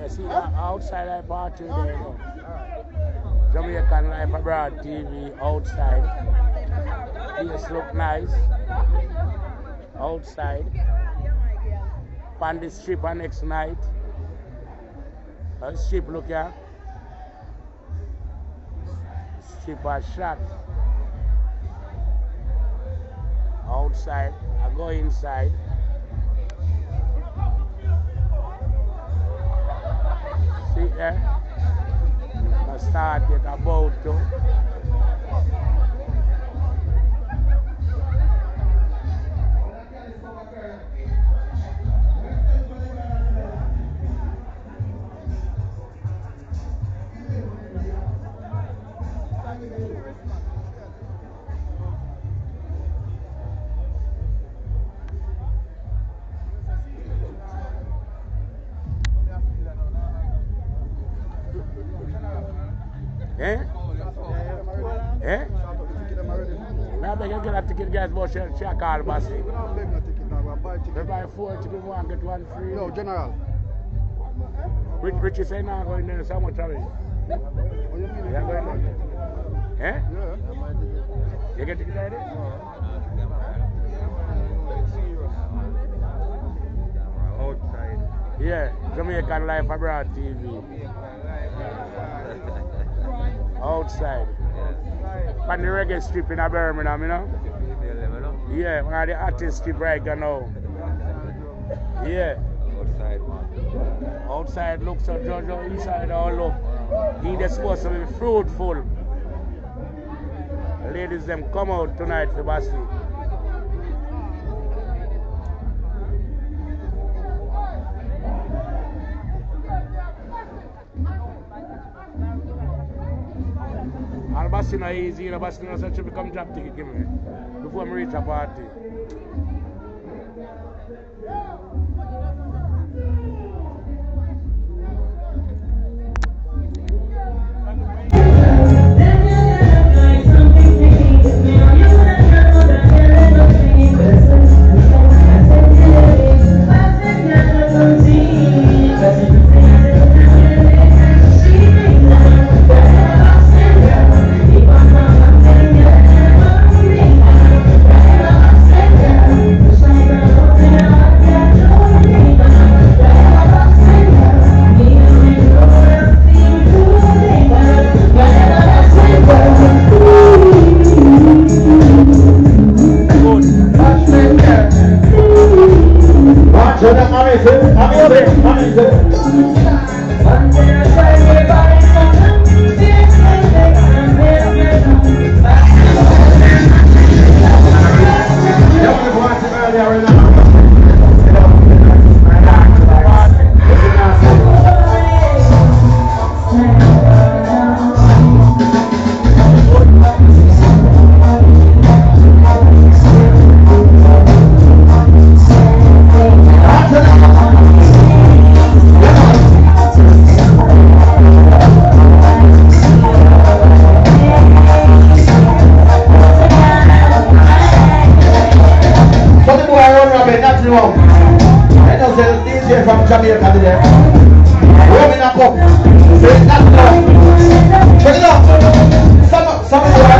see outside I party there. You know. Jamaican Life Abroad TV outside. Place look nice. Outside. On the strip on next night. Strip look here. Strip a shot. Outside. I go inside. See there? I start at about to. Eh? Eh? Now they can get a ticket, guys, but she call Bassy. We don't beg no ticket now, we buy ticket. They buy 4 tickets, one get one free. No, general. Richie say now going there so much of it. What you mean? Yeah, going there. Eh? Yeah. You get ticket already? Outside. Yeah, Jamaican Life Abroad TV. Outside. On the Raggae strip in Birmingham, you know? Yeah, one of the hottest strip right now. Yeah. Outside, man. Outside looks so Jojo, inside all look. He is supposed to be fruitful. Ladies, them come out tonight for Bassy. All Bassy no easy, you know, Bassy no such a become drop ticket give me before I reach a party. From Jamaica today. Rolling a cup. Say that now. Check it out. Some of you are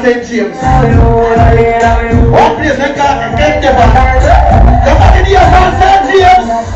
St. James. One place they got get the back. Somebody here from St. James.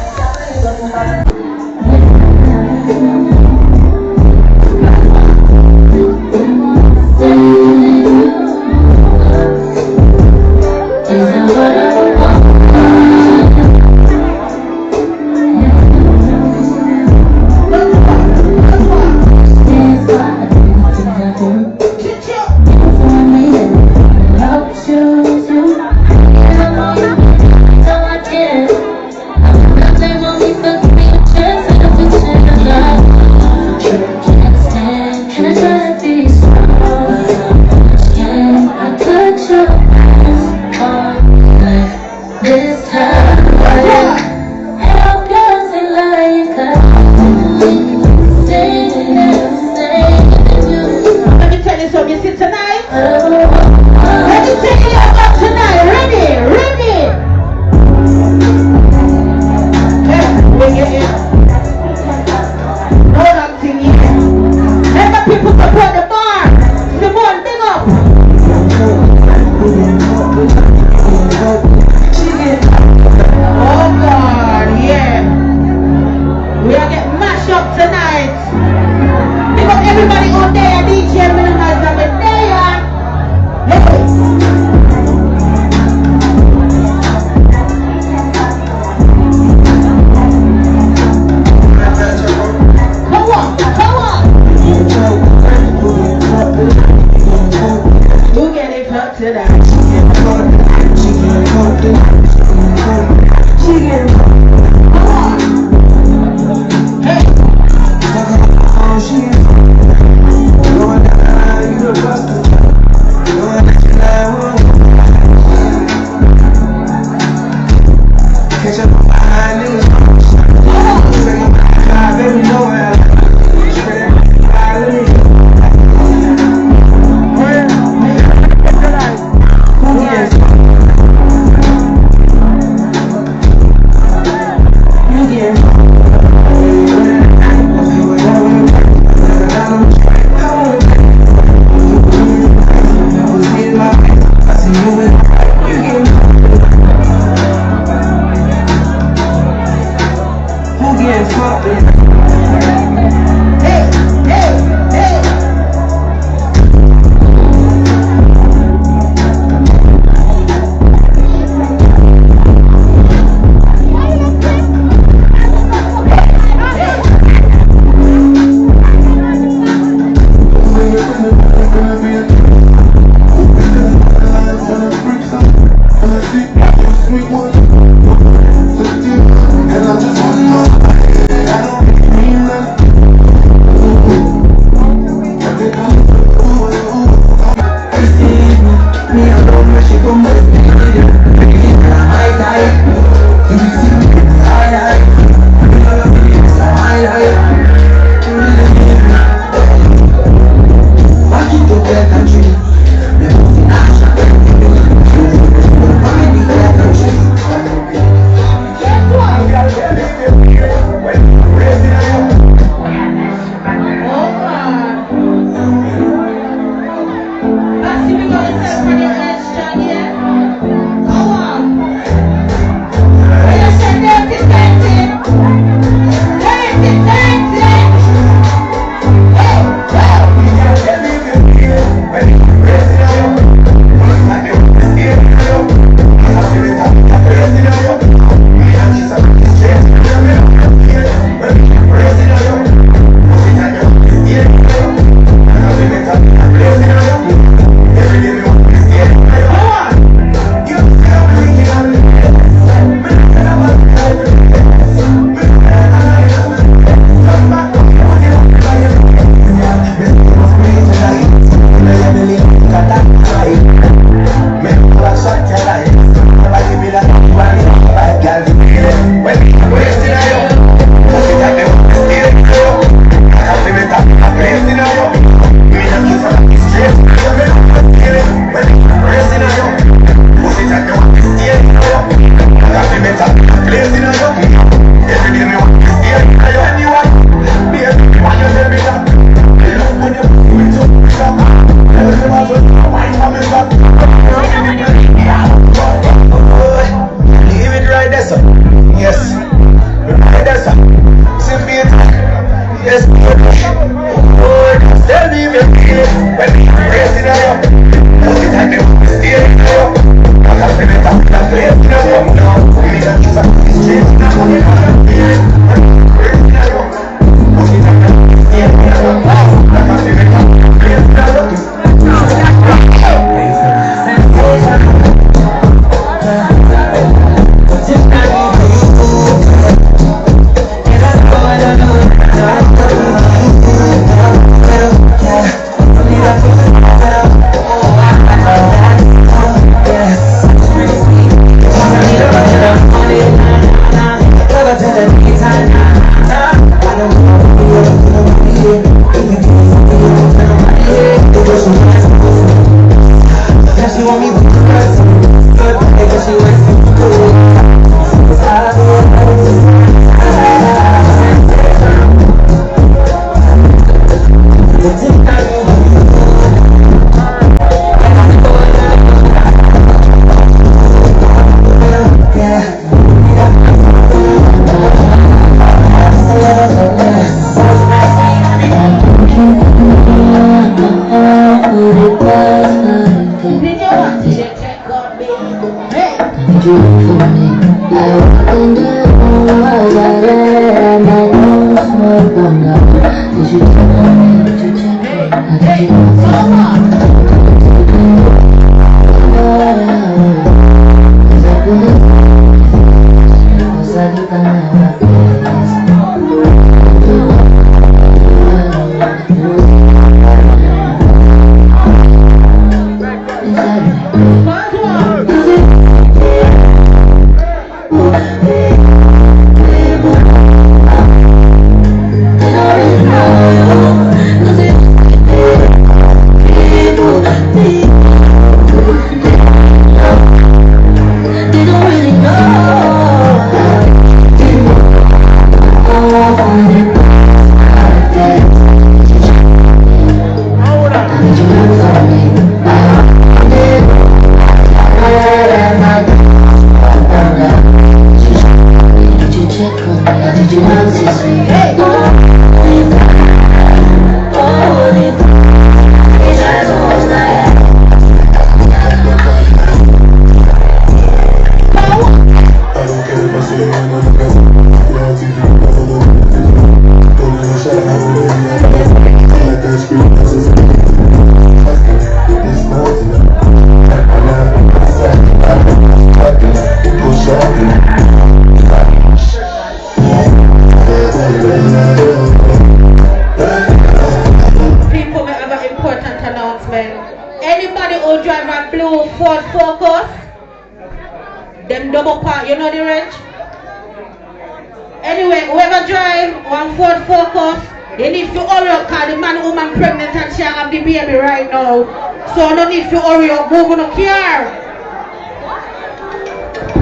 So no need to hurry up, move on a car.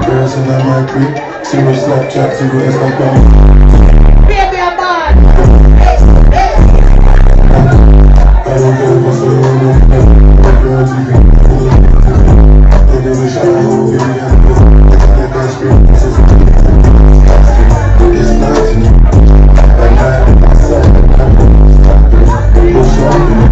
Girls in my creek, see me Snapchat, see me Instagram. Baby, I'm bad. I don't care what's going on, girls you can they never shot a whole video. Like that screen, it's nothing. I got it myself. What's up?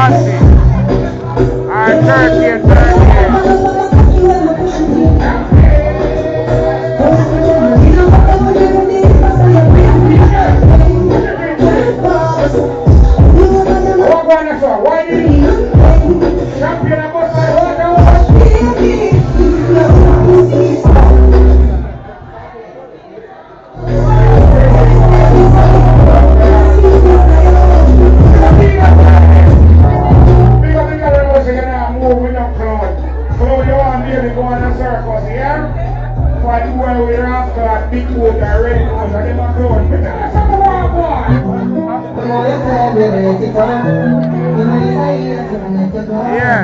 Bassy. Our 30 and 38. Why did he? Champion of big wood already because I never clone. Yeah.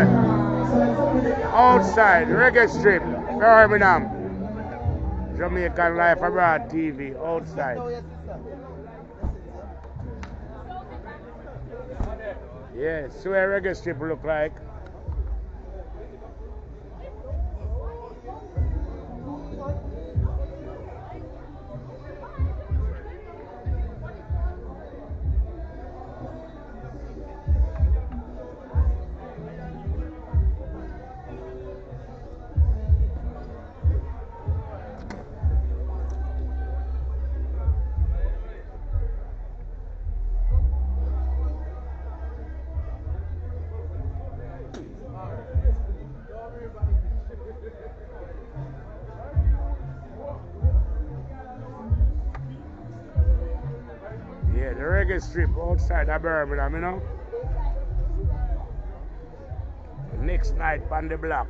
Outside, Raggae Strip, Birmingham. Jamaican Life Abroad TV, outside. Yeah, so where Raggae Strip look like. Yeah, the Raggae Strip outside of Birmingham, you know. Next night on the block.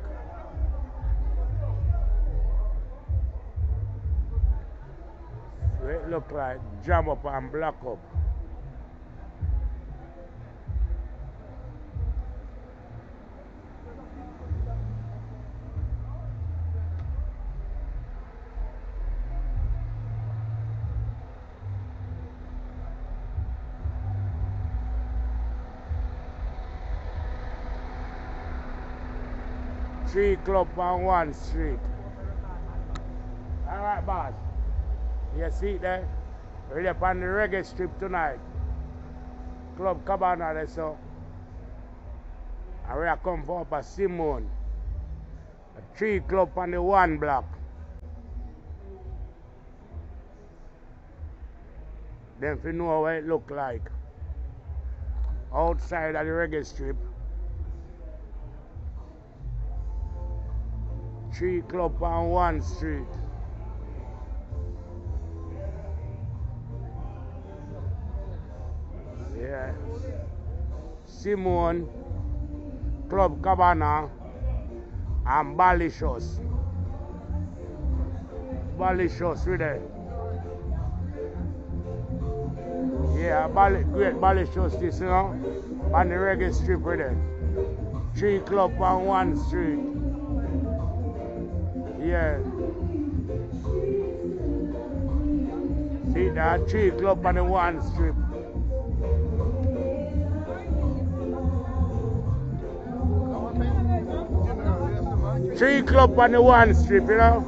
So it look like jam up and block up. Three club on one street. Alright, boss. You see it there? We're up on the Raggae Strip tonight. Club Cabana there, so. And we are come for up a Simone. A 3 club on the 1 block. Then if you know what it look like. Outside of the Raggae Strip. 3 club on 1 street. Yeah. Simone, Club Cabana, and Balishos. Balishos with it. Yeah, great Balishos this, you know, on the Raggae Strip with it. 3 club on 1 street. Yeah. See that 3 club on the 1 strip. Three club on the 1 strip, you know.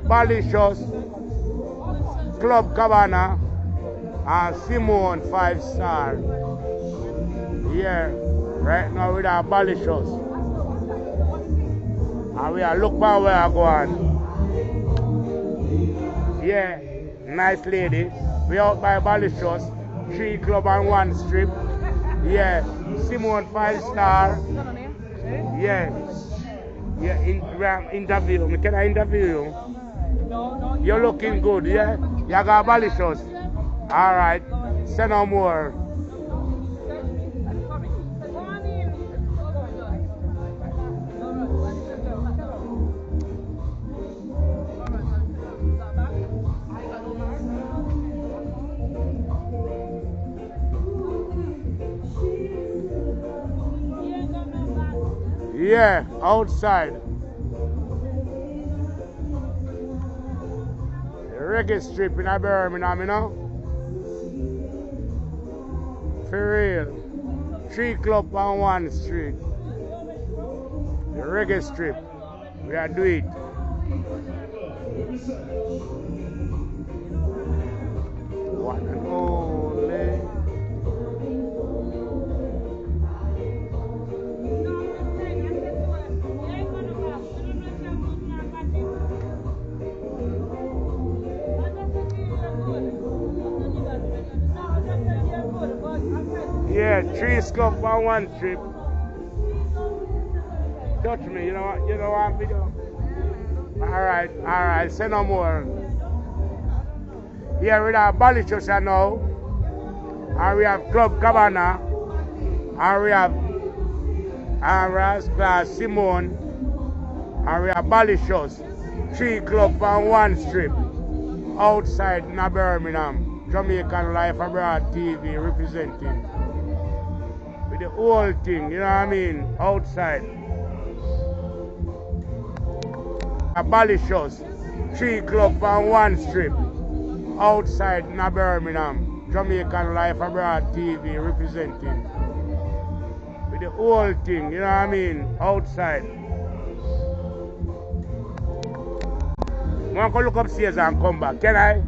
Balishos, Club Cabana, and Simone 5 star. Yeah, right now with our Balishos. And we are look for where I go on. Yeah, nice lady. We out by Balishos, 3 club on 1 strip. Yeah, Simone 5 star. Yeah. Yeah, interview me. Can I interview you? No. You're looking good, yeah? You got Balishos. Alright. Say no more. Yeah, outside. The Raggae Strip in Birmingham, you know? For real. 3 club on 1 street. The Raggae Strip. We are doing it. One and only. Yeah, 3 scuff on 1 strip. Touch me, you know what video? Alright, say no more. Here we have Ballychusha now. And we have Club Cabana. And we have Class Simone. And we have Ballychus. 3 club on 1 strip. Outside in Birmingham. Jamaican Life Abroad TV representing. With the whole thing, you know what I mean? Outside. A Ballychus, 3 club on 1 strip. Outside in Birmingham. Jamaican Life Abroad TV representing. With the whole thing, you know what I mean? Outside. I'm going to look upstairs and come back. Can I?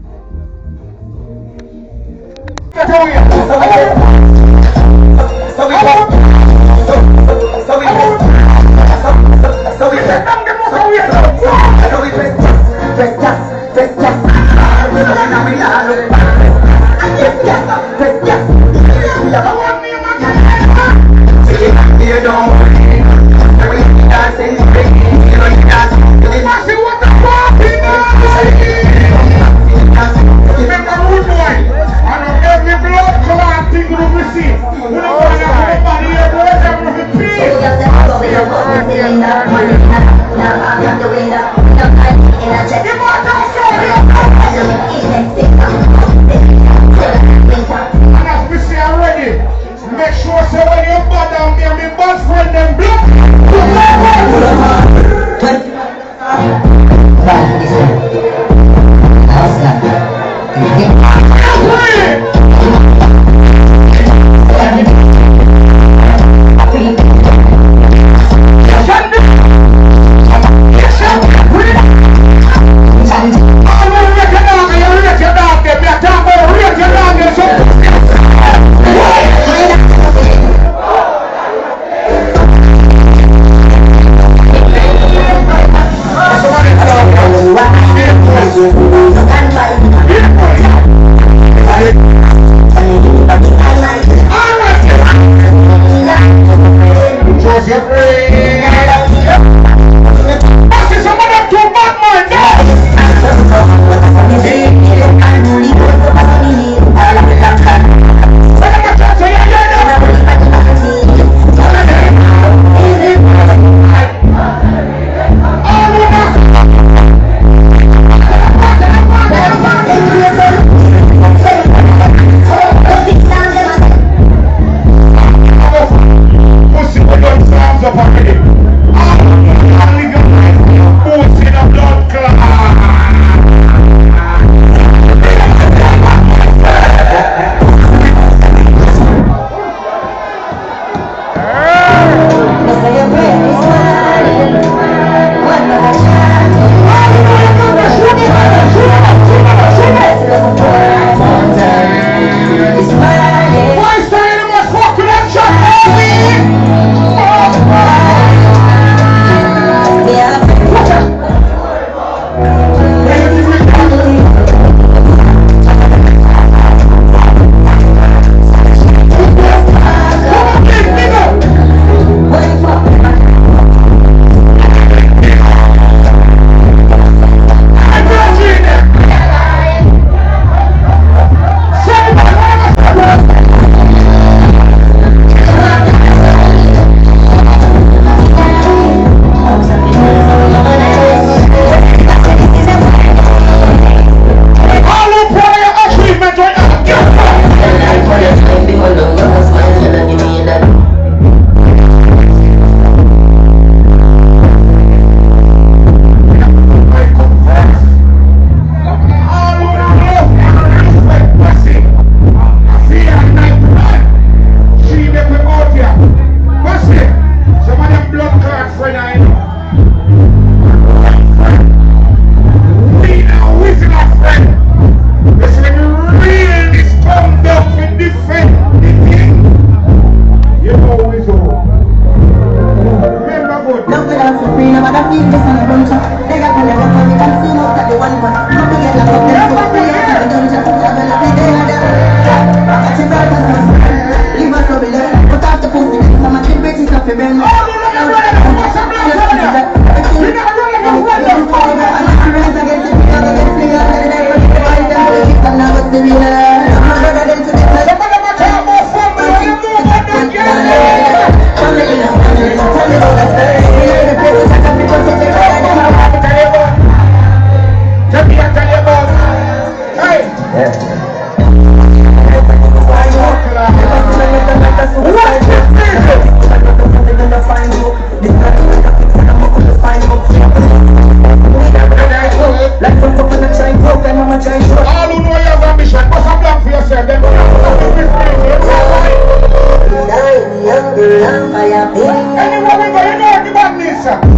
Anywhere we go, you know the badness.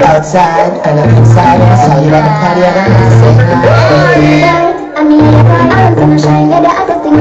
Outside and I'm inside, I saw you at the party and I mean, I'm gonna shine, yeah, the other thing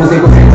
Você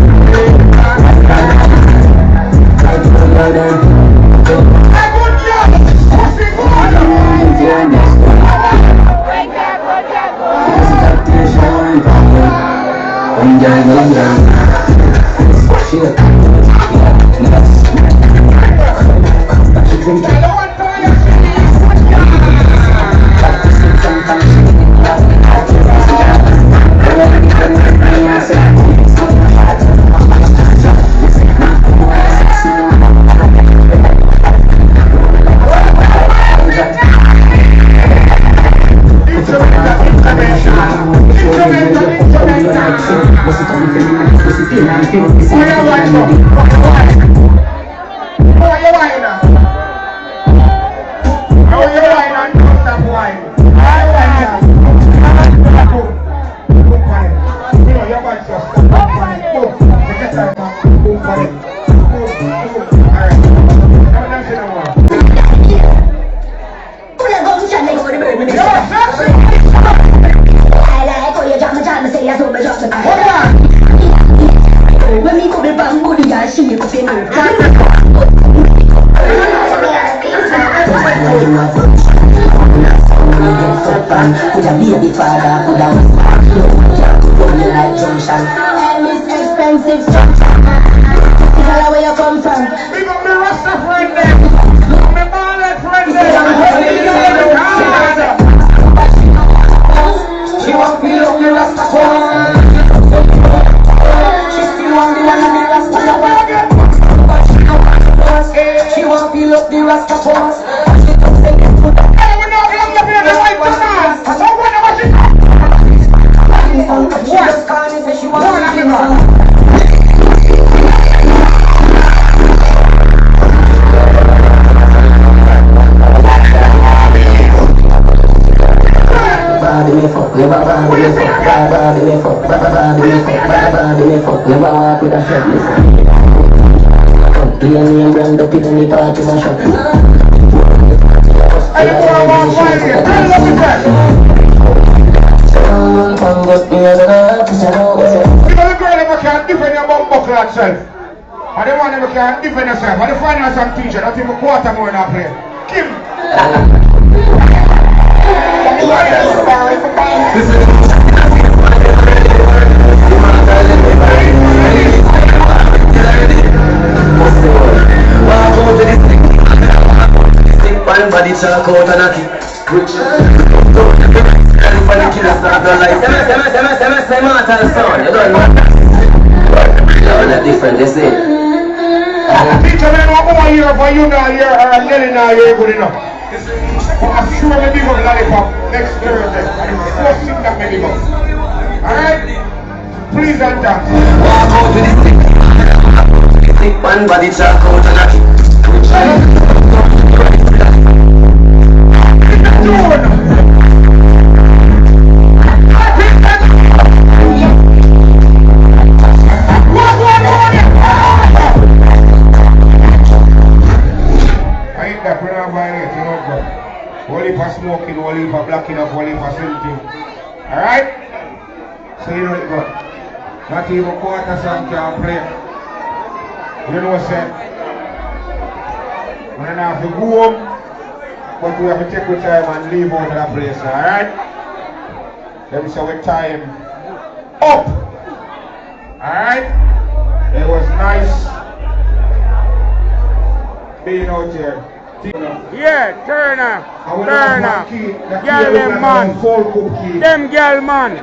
Real name brand up in the party mash up. Anyone want wine here? Tell them the time. Because the girl never can defend your buckle herself. And the one never can defend herself. And the finance and teacher, not even quarter more in our play. Kim. One body chalk out and a kick. Different, they say. Teacher, man, one year for you now, you're getting now, you're good enough. I'm sure maybe go lollipop next Thursday. And it's the first thing that maybe go. Alright? Please and thanks. Walk out with this thick one body chalk out and a kick. Smoking, whole heap of blacking up, whole heap of something. Alright? So you know it go. Not even quarter song can play. You know what I'm saying? We don't have to go home, but we have to take our time and leave out of that place. Alright? Let me say with time up. Alright? It was nice being out here. Yeah, Turner, girl them man, them girl man,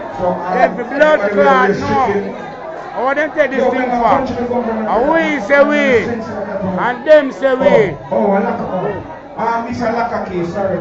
every blood clot no. I want them take this thing for, and we say we, and them say we. Oh, Mr. Laka, sorry.